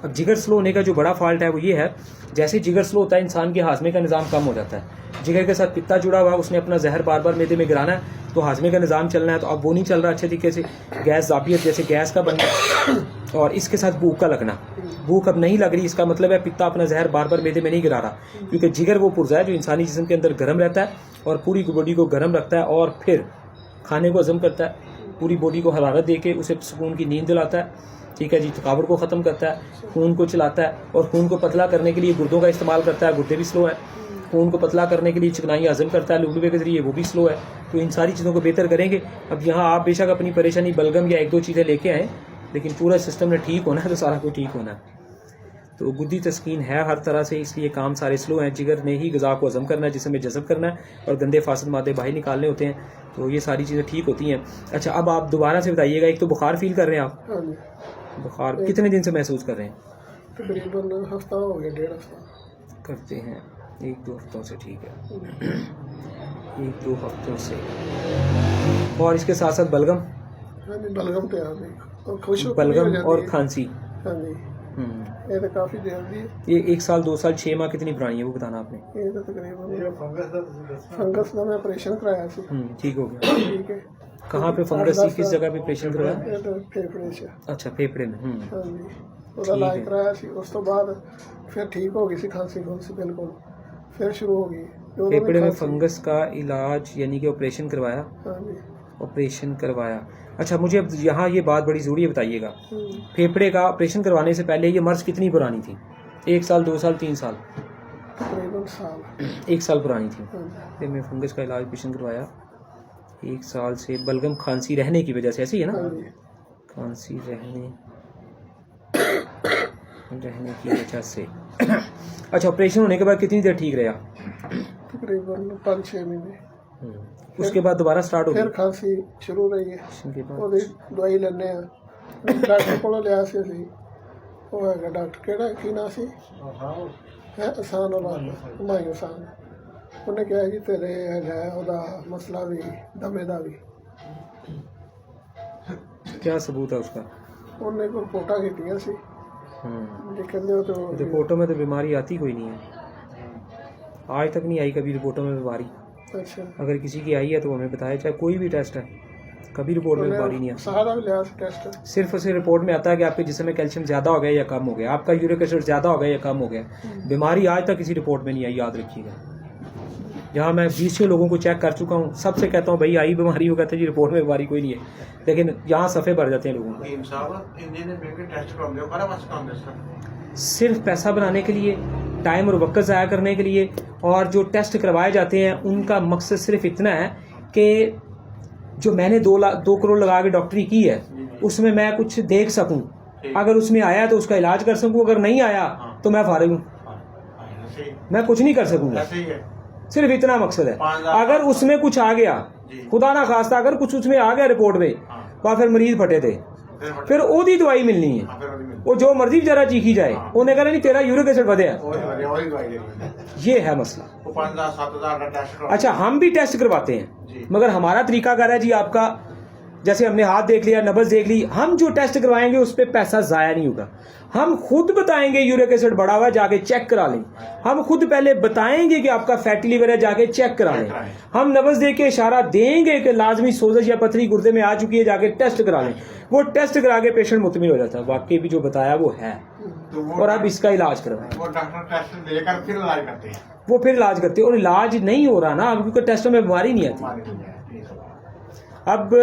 अब जिगर स्लो होने का जो बड़ा फॉल्ट है वो ये है, जैसे जिगर स्लो होता है इंसान के हाजमे का निज़ाम कम हो जाता है। जिगर के साथ पित्ता जुड़ा हुआ है, उसने अपना जहर बार बार मैदे में गिराना है, तो हाजमे का निज़ाम चलना है, तो अब वो नहीं चल रहा अच्छे तरीके से। गैस ज़ाबियत जैसे गैस का बनना और इसके साथ भूख का लगना, भूख अब नहीं लग रही, इसका मतलब है पित्ता अपना जहर बार बार मैदे में नहीं गिरा रहा, क्योंकि जिगर वो पुर्जा है जो इंसानी जिस्म के अंदर गर्म रहता है और पूरी बॉडी को गर्म रखता है और फिर खाने को हजम करता है, पूरी बॉडी को हरारत दे के उसे सुकून की नींद दिलाता है, ठीक है जी, थकावट को ख़त्म करता है, खून को चलाता है और खून को पतला करने के लिए गुर्दों का इस्तेमाल करता है, गुर्दे भी स्लो है, खून को पतला करने के लिए चिकनाई हजम करता है लुबलुबे के जरिए, वो भी स्लो है। तो इन सारी चीज़ों को बेहतर करेंगे। अब यहाँ आप बेशक अपनी परेशानी बलगम या एक दो चीज़ें लेके आएँ, लेकिन पूरा सिस्टम ने ठीक होना है तो सारा कुछ ठीक होना है। तो गुद्दी तस्कीन है हर तरह से, इसलिए काम सारे स्लो हैं। जिगर ने ही ग़िज़ा को हज़म करना है, जिसमें जज़ब करना है और गंदे फासद मादे बाहर निकालने होते हैं, तो ये सारी चीज़ें ठीक होती हैं। अच्छा, अब आप दोबारा से बताइएगा, एक तो बुखार फील कर रहे हैं आप, बुखार कितने दिन से महसूस कर रहे हैं? तकरीबन हफ्ता हो गया, 1.5 हफ्ता करते हैं, 1-2 हफ्तों से, ठीक है 1-2 हफ्तों से। और इसके साथ साथ बलगम, बलगम तो याद नहीं, और खुश बलगम और खांसी। हाँ जी, ये तो काफ़ी देर दी है। ये 1 साल 2 साल 6 माह कितनी पुरानी है वो बताना आपने? ये तो तकरीबन फंगस का मैं ऑपरेशन कराया सी, ठीक हो गया। ठीक है। कहाँ पे फंगस थी, किस जगह पे ऑपरेशन करवाया? ये तो फेफड़े से। अच्छा, फेफड़े में। हाँ जी, ਉਹਦਾ ਇਲਾਜ कराया सी, उस तो बाद फिर ठीक हो गई सी खांसी बिल्कुल, फिर शुरू हो गई। फेफड़े में फंगस का इलाज यानी कि ऑपरेशन करवाया? हाँ जी, ऑपरेशन करवाया। अच्छा, मुझे अब यहाँ ये बात बड़ी ज़रूरी है, बताइएगा फेफड़े का ऑपरेशन करवाने से पहले ये मर्ज़ कितनी पुरानी थी? 1 साल 2 साल 3 साल? तकरीबन साल, 1 साल पुरानी थी। फिर मैं फंगस का इलाज ऑपरेशन करवाया 1 साल से, बलगम खांसी रहने की वजह से, ऐसी है ना? खांसी रहने की वजह से। अच्छा, ऑपरेशन होने के बाद कितनी देर ठीक रहा? तकरीबन 5-6 महीने। उसके बाद दोबारा स्टार्ट हो फिर गई खांसी शुरू रही है, के बाद? ਉਹਦੀ ਦਵਾਈ ਲੈਂਦੇ ਆ, ਡਾਕਟਰ ਕੋਲੋਂ ਲਿਆ ਸੀ ਅਸੀਂ, ਉਹ ਹੈਗਾ ਡਾਕਟਰ, ਕਿਹੜਾ ਕੀ ਨਾਂ ਸੀ, ਹੈ ਆਸਾਨ ਵਾਲਾ, ਹੁਮਾਯੂੰ ਆਸਾਨ। ਉਹਨੇ ਕਿਹਾ ਜੀ ਤੇਰੇ ਹੈਗਾ ਉਹਦਾ ਮਸਲਾ ਵੀ ਦਮੇ ਦਾ ਵੀ। क्या सबूत है उसका? ਉਹਨੇ ਕੋਈ ਰਿਪੋਰਟਾਂ ਕੀਤੀਆਂ ਸੀ, ਜੇ ਕਹਿੰਦੇ ਉਹ ਤਾਂ रिपोर्टों में तो बीमारी आती कोई नहीं है, आज तक नहीं आई कभी रिपोर्टों में बीमारी। अच्छा, अगर किसी की आई है तो हमें बताया, चाहे कोई भी टेस्ट है, कभी रिपोर्ट में बीमारी नहीं आती। सारा भी लिया ਸੀ टेस्ट, सिर्फ उसे रिपोर्ट में आता है कि आपके जिस्म में कैल्शियम ज़्यादा हो गया या कम हो गया, आपका यूरिक एसिड ज़्यादा हो गया या कम हो गया। बीमारी आज तक किसी रिपोर्ट में नहीं आई, याद रखिएगा। जहाँ मैं 20 लोगों को चेक कर चुका हूँ, सबसे कहता हूँ भाई आई बीमारी हो, कहते हैं जी रिपोर्ट में बीमारी कोई नहीं है, लेकिन यहाँ सफ़े भर जाते हैं लोगों को सिर्फ पैसा बनाने के लिए, टाइम और वक्त ज़ाया करने के लिए। और जो टेस्ट करवाए जाते हैं उनका मकसद सिर्फ इतना है कि जो मैंने 2 करोड़ लगा के डॉक्टरी की है उसमें मैं कुछ देख सकूं, अगर उसमें आया तो उसका इलाज कर सकूं, अगर नहीं आया तो मैं फारिग हूँ, मैं कुछ नहीं कर सकूंगा। सिर्फ इतना मकसद है। अगर उसमें कुछ आ गया, खुदा ना खास्ता अगर कुछ उसमें आ गया रिपोर्ट में, तो फिर मरीज फटे थे, फिर ओदी दवाई मिलनी है, वो जो मर्जी बेचारा चीखी जाए, उन्हें कहना नहीं तेरा यूरिक एसिड बढ़े है। ये है मसला। अच्छा, हम भी टेस्ट करवाते हैं, मगर हमारा तरीकाकार है जी आपका, जैसे हमने हाथ देख लिया, नब्ज देख ली, हम जो टेस्ट करवाएंगे उस पर पैसा ज़ाया नहीं होगा। हम खुद बताएंगे यूरिक एसिड बढ़ा हुआ है, जाके चेक करा लें। हम खुद पहले बताएंगे कि आपका फैटी लिवर है, जाके चेक करा लें। हम नब्ज दे के इशारा देंगे कि लाजमी सोजश या पथरी गुर्दे में आ चुकी है, जाके टेस्ट करा लें। वो टेस्ट करा के पेशेंट मुतमिन हो जाता है, वाकई भी जो बताया वो है, और अब इसका इलाज करवाएं। वो डॉक्टर टेस्ट लेकर फिर इलाज करते हैं, वो फिर इलाज करते हैं, और इलाज नहीं हो रहा ना, क्योंकि टेस्टों में बीमारी नहीं आती। अब